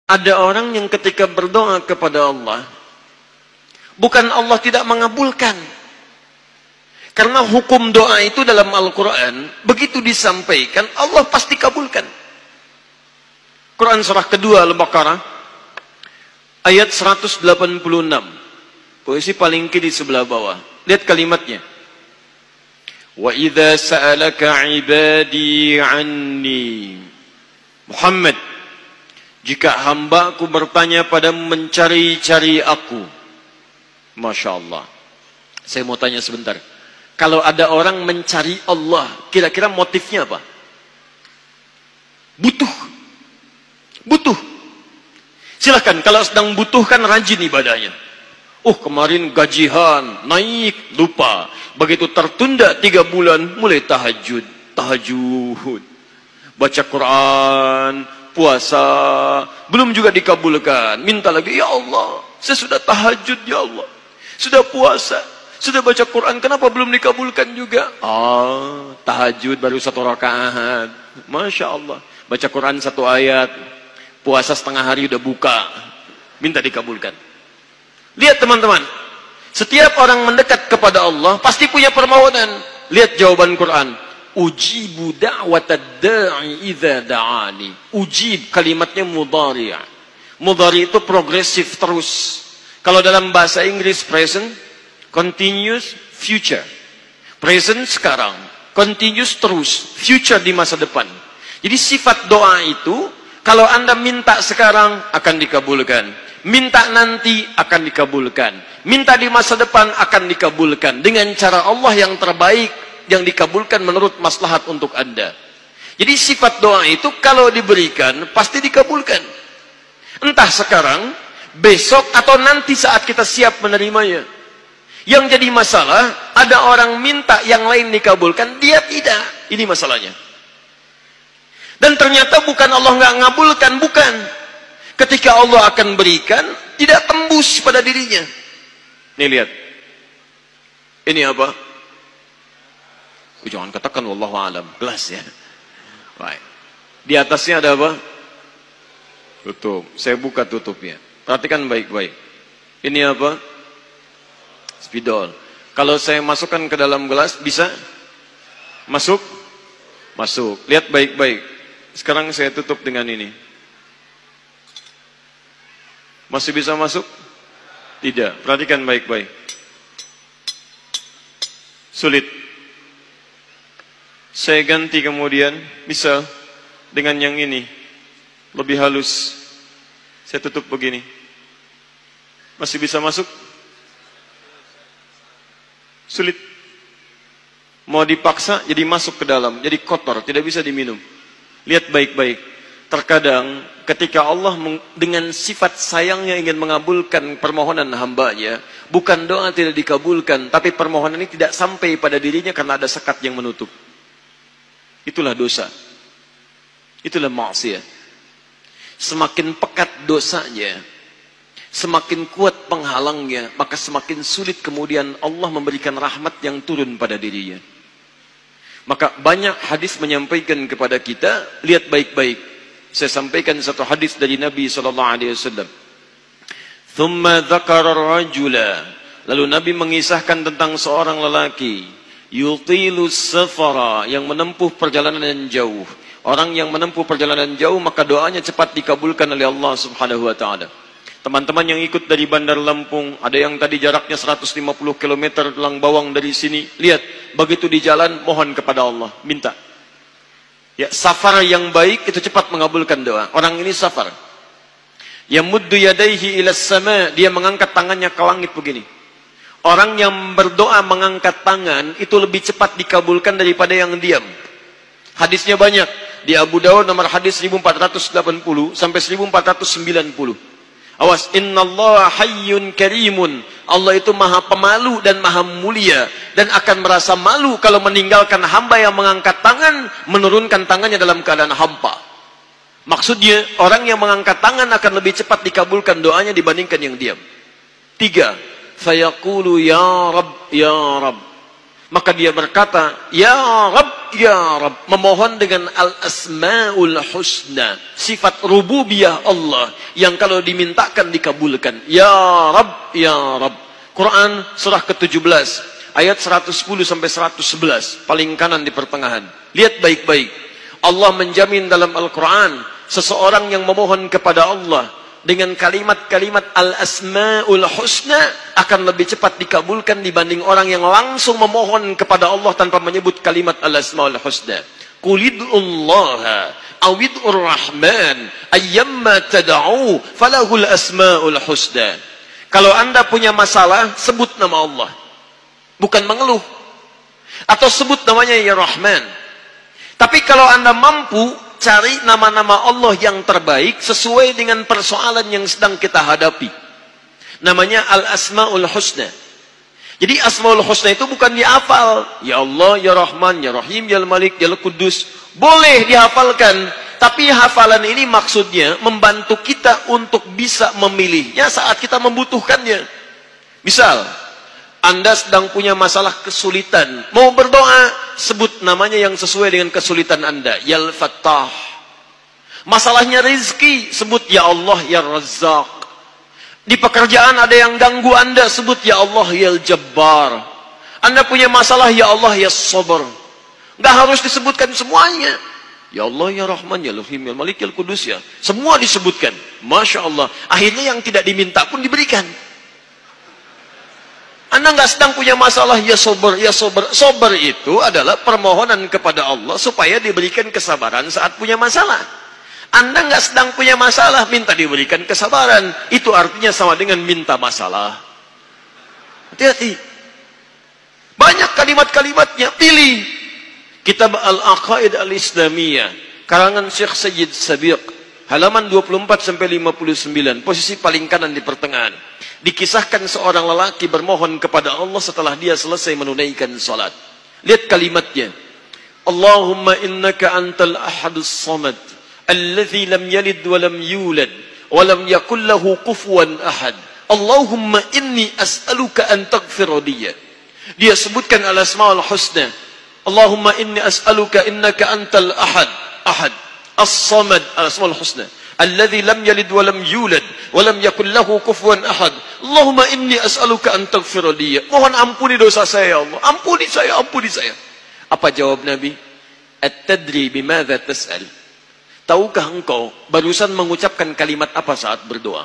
Ada orang yang ketika berdoa kepada Allah, bukan Allah tidak mengabulkan. Karena hukum doa itu dalam Al-Quran, begitu disampaikan, Allah pasti kabulkan. Quran surah kedua Al-Baqarah, ayat 186. Posisi paling kiri sebelah bawah. Lihat kalimatnya. Wa idza sa'alaka 'ibadi 'anni. Muhammad, jika hambaku bertanya padamu mencari-cari aku. Masya Allah. Saya mau tanya sebentar. Kalau ada orang mencari Allah, kira-kira motifnya apa? Butuh. Butuh. Silahkan, kalau sedang butuh kan rajin ibadahnya. Kemarin gajian, naik, lupa. Begitu tertunda 3 bulan, mulai tahajud. Baca Quran, puasa, belum juga dikabulkan. Minta lagi, ya Allah, saya sudah tahajud ya Allah. Sudah puasa, sudah baca Quran, kenapa belum dikabulkan juga? Tahajud baru 1 rakaat. Masya Allah. Baca Quran 1 ayat, puasa setengah hari udah buka, minta dikabulkan. Lihat teman-teman, setiap orang mendekat kepada Allah pasti punya permohonan. Lihat jawaban Quran. Ujibu da'watad da'i idza da'ani. Ujib kalimatnya mudhari'. Mudhari' itu progresif terus. Kalau dalam bahasa Inggris present, continuous, future. Present sekarang, continuous terus, future di masa depan. Jadi sifat doa itu, kalau Anda minta sekarang akan dikabulkan. Minta nanti akan dikabulkan. Minta di masa depan akan dikabulkan. Dengan cara Allah yang terbaik, yang dikabulkan menurut maslahat untuk Anda. Jadi sifat doa itu kalau diberikan, pasti dikabulkan. Entah sekarang, besok, atau nanti saat kita siap menerimanya. Yang jadi masalah, ada orang minta yang lain dikabulkan, dia tidak. Ini masalahnya. Dan ternyata bukan Allah nggak ngabulkan, bukan. Ketika Allah akan berikan, tidak tembus pada dirinya. Nih lihat. Ini apa? Jangan katakan wallahu alam. Gelas ya. Baik. Di atasnya ada apa? Tutup. Saya buka tutupnya. Perhatikan baik-baik. Ini apa? Spidol. Kalau saya masukkan ke dalam gelas, bisa? Masuk? Masuk. Lihat baik-baik. Sekarang saya tutup dengan ini. Masih bisa masuk? Tidak. Perhatikan baik-baik. Sulit. Saya ganti kemudian. Bisa. Dengan yang ini. Lebih halus. Saya tutup begini. Masih bisa masuk? Sulit. Mau dipaksa jadi masuk ke dalam. Jadi kotor. Tidak bisa diminum. Lihat baik-baik. Terkadang ketika Allah dengan sifat sayangnya ingin mengabulkan permohonan hambanya, bukan doa tidak dikabulkan, tapi permohonan ini tidak sampai pada dirinya karena ada sekat yang menutup. Itulah dosa. Itulah maksiat. Semakin pekat dosanya, semakin kuat penghalangnya, maka semakin sulit kemudian Allah memberikan rahmat yang turun pada dirinya. Maka banyak hadis menyampaikan kepada kita, lihat baik-baik. Saya sampaikan satu hadis dari Nabi SAW. Thumma dzakara ar-rajula. Lalu Nabi mengisahkan tentang seorang lelaki. Yutilu safara. Yang menempuh perjalanan yang jauh. Orang yang menempuh perjalanan jauh, maka doanya cepat dikabulkan oleh Allah Subhanahu Wa Taala. Teman-teman yang ikut dari Bandar Lampung, ada yang tadi jaraknya 150 km tulang bawang dari sini. Lihat, begitu di jalan, mohon kepada Allah. Minta. Ya, safar yang baik itu cepat mengabulkan doa. Orang ini safar. Yamuddu yadaihi ilas sama, dia mengangkat tangannya ke langit begini. Orang yang berdoa mengangkat tangan itu lebih cepat dikabulkan daripada yang diam. Hadisnya banyak. Di Abu Dawud nomor hadis 1480 sampai 1490. Awas, innallaha hayyun karimun. Allah itu maha pemalu dan maha mulia, dan akan merasa malu kalau meninggalkan hamba yang mengangkat tangan, menurunkan tangannya dalam keadaan hampa. Maksudnya, orang yang mengangkat tangan akan lebih cepat dikabulkan doanya dibandingkan yang diam. 3. Fayaqulu ya Rabb, ya Rabb. Maka dia berkata, Ya Rabb, memohon dengan al-asma'ul husna, sifat rububiyah Allah yang kalau dimintakan dikabulkan. Ya Rabb. Quran surah ke-17 ayat 110 sampai 111, paling kanan di pertengahan. Lihat baik-baik. Allah menjamin dalam Al-Quran, seseorang yang memohon kepada Allah dengan kalimat-kalimat al-asma'ul husna akan lebih cepat dikabulkan dibanding orang yang langsung memohon kepada Allah tanpa menyebut kalimat al-asma'ul husna. Qulid'ullaha awid'ur rahman ayyamma tada'u falahul asma'ul husna. Kalau Anda punya masalah, sebut nama Allah, bukan mengeluh. Atau sebut namanya ya Rahman. Tapi kalau Anda mampu, cari nama-nama Allah yang terbaik sesuai dengan persoalan yang sedang kita hadapi. Namanya Al-Asma'ul Husna. Jadi Asma'ul Husna itu bukan dihafal. Ya Allah, Ya Rahman, Ya Rahim, Ya Malik, Ya Qudus. Boleh dihafalkan. Tapi hafalan ini maksudnya membantu kita untuk bisa memilihnya saat kita membutuhkannya. Misal, Anda sedang punya masalah kesulitan, mau berdoa, sebut namanya yang sesuai dengan kesulitan Anda. Ya Al-Fattah. Masalahnya rezeki, sebut Ya Allah, Ya Razzaq. Di pekerjaan ada yang ganggu Anda, sebut Ya Allah, Ya Jabbar. Anda punya masalah, Ya Allah, Ya Sabr. Nggak harus disebutkan semuanya. Ya Allah, Ya Rahman, Ya Rahim, Ya Malik, Ya Qudus, ya. Semua disebutkan. Masya Allah. Akhirnya yang tidak diminta pun diberikan. Anda nggak sedang punya masalah, ya sober, ya sober. Sober itu adalah permohonan kepada Allah supaya diberikan kesabaran saat punya masalah. Anda nggak sedang punya masalah, minta diberikan kesabaran. Itu artinya sama dengan minta masalah. Hati-hati. Banyak kalimat-kalimatnya, pilih. Kitab Al-Aqaid Al-Islamiyah, karangan Syekh Sayyid Sabiq, halaman 24-59, posisi paling kanan di pertengahan. Dikisahkan seorang lelaki bermohon kepada Allah setelah dia selesai menunaikan salat. Lihat kalimatnya. Allahumma innaka antal ahadus samad, alladhi lam yalid wa lam yulad, wa lam yakul lahu kufuwan ahad. Allahumma inni as'aluka an taghfira liya. Dia sebutkan al-asma'ul husna. Allahumma inni as'aluka innaka antal ahad, as-samad, al-asma'ul husna. Alladhi lam yalid wa lam yulad wa lam yakul lahu kufuwan ahad. Allahumma inni as'aluka an taghfira li. Mohon ampuni dosa saya, ya Allah. Ampuni saya, ampuni saya. Apa jawab Nabi? At-tadri bimadza tas'al? Tahukah engkau barusan mengucapkan kalimat apa saat berdoa?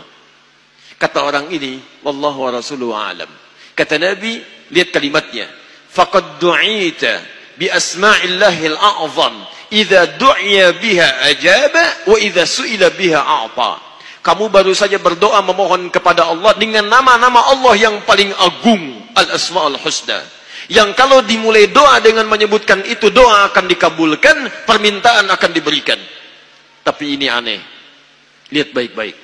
Kata orang ini, wallahu wa rasuluhu a'lam. Kata Nabi, lihat kalimatnya. Faqad du'ita bi asma'illahil a'zam. Idza du'iya biha ajaba wa idza su'ila biha a'ta. Kamu baru saja berdoa memohon kepada Allah dengan nama-nama Allah yang paling agung, Al-Asma'ul Husna. Yang kalau dimulai doa dengan menyebutkan itu, doa akan dikabulkan, permintaan akan diberikan. Tapi ini aneh. Lihat baik-baik.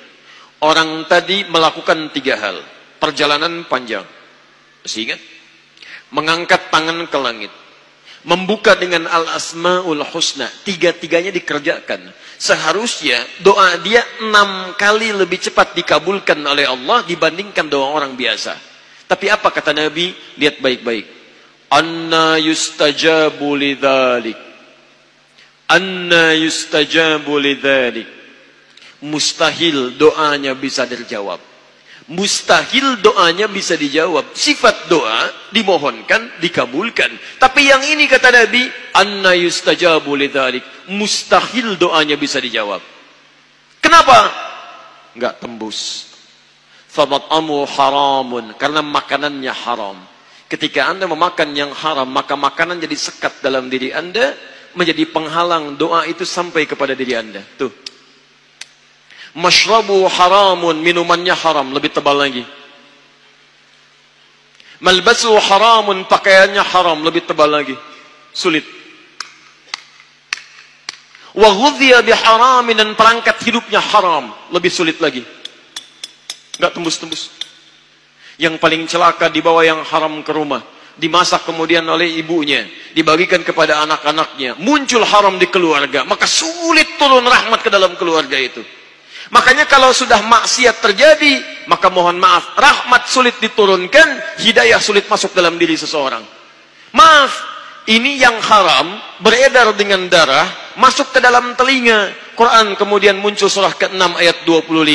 Orang tadi melakukan 3 hal. Perjalanan panjang. Masih ingat? Mengangkat tangan ke langit. Membuka dengan al-asma'ul husna. 3-tiganya dikerjakan. Seharusnya doa dia 6 kali lebih cepat dikabulkan oleh Allah dibandingkan doa orang biasa. Tapi apa kata Nabi? Lihat baik-baik. Anna yustajabu lidzalik. Anna yustajabu lidzalik. Mustahil doanya bisa dijawab. Mustahil doanya bisa dijawab. Sifat doa dimohonkan, dikabulkan. Tapi yang ini kata Nabi, anna yustajabu lidzalik. Mustahil doanya bisa dijawab. Kenapa? Enggak tembus. Famat'amu haramun, karena makanannya haram. Ketika Anda memakan yang haram, maka makanan jadi sekat dalam diri Anda, menjadi penghalang doa itu sampai kepada diri Anda. Tuh. Mashrabu haramun, minumannya haram, lebih tebal lagi. Malbasu haramun, pakaiannya haram, lebih tebal lagi. Sulit. Wa ghudhiya biharamin, dan perangkat hidupnya haram, lebih sulit lagi. Enggak tembus-tembus. Yang paling celaka dibawa yang haram ke rumah, dimasak kemudian oleh ibunya, dibagikan kepada anak-anaknya, muncul haram di keluarga, maka sulit turun rahmat ke dalam keluarga itu. Makanya kalau sudah maksiat terjadi, maka mohon maaf, rahmat sulit diturunkan, hidayah sulit masuk dalam diri seseorang. Maaf, ini yang haram, beredar dengan darah, masuk ke dalam telinga. Quran kemudian muncul surah ke-6 ayat 25.